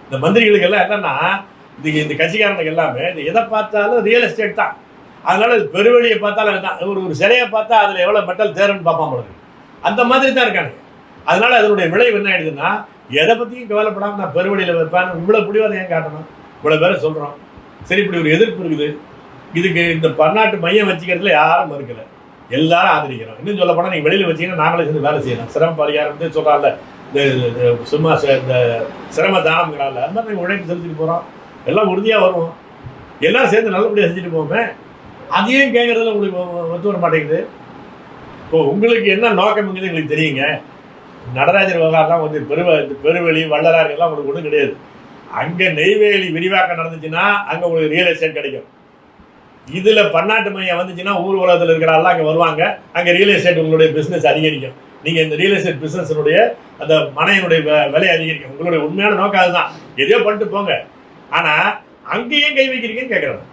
இந்த மந்திரிகளுக்கு எல்லாம் என்னன்னா, இந்த கட்சிக்காரனுக்கு எல்லாமே இது எதை பார்த்தாலும் ரியல் எஸ்டேட் தான். அதனால பெருவழியை பார்த்தாலும் அதுதான். ஒரு சிலையை பார்த்தா அதில் எவ்வளோ மெட்டல் தேருன்னு பார்ப்பான் போல இருக்கு. அந்த மாதிரி தான் இருக்காங்க. அதனால அதனுடைய விளைவு என்ன ஆயிடுதுன்னா, எதை பற்றியும் கவலைப்படாமல் நான் பெருவழியில் வைப்பேன். இவ்வளோ பிடிவாதம் ஏன் காட்டணும்? இவ்வளோ பேரை சொல்கிறோம். சரி, இப்படி ஒரு எதிர்ப்பு இருக்குது. இதுக்கு இந்த பன்னாட்டு மையம் வச்சுக்கிறதுல யாரும் மறுக்கலை, எல்லாரும் ஆதரிக்கிறோம். இன்னும் சொல்ல போனால் நீங்கள் வெளியில் வச்சிங்கன்னா நாங்களே சேர்ந்து வேலை செய்யலாம். சிரம பரிகாரம் சொல்கிறாங்கல்ல, இந்த சும்மா இந்த சிரம தானம்ங்கிறாங்கல்ல, அது மாதிரி நாங்கள் உழைப்பு செலுத்திட்டு போகிறோம். எல்லாம் உறுதியாக வருவோம். எல்லாம் சேர்ந்து நல்லபடியாக செஞ்சுட்டு போவோமே. அதையும் கேட்குறதுல உங்களுக்கு ஒத்து வர மாட்டேங்குது. இப்போ உங்களுக்கு என்ன நோக்கம்ங்கிறது எங்களுக்கு தெரியுங்க. நடராஜர் விவகாரம்லாம் வந்து பெருவெளி வள்ளலாறுகள்லாம் உங்களுக்கு ஒன்றும் கிடையாது. அங்கே நெய்வேலி விரிவாக்கம் நடந்துச்சுன்னா அங்கே உங்களுக்கு ரியல் எஸ்டேட் கிடைக்கும். இதில் பன்னாட்டு மையம் வந்துச்சுன்னா ஊர் உலகத்தில் இருக்கிறாலாம் அங்கே வருவாங்க. அங்கே ரியல் எஸ்டேட் உங்களுடைய பிஸ்னஸ் அதிகரிக்கும். நீங்கள் இந்த ரியல் எஸ்டேட் பிஸ்னஸினுடைய அந்த மனையினுடைய விலை அதிகரிக்கும். உங்களுடைய உண்மையான நோக்கம் அதுதான். எதையோ பண்ணிட்டு போங்க. ஆனால் அங்கேயும் கை வைக்கிறீங்கன்னு கேட்குறேன்.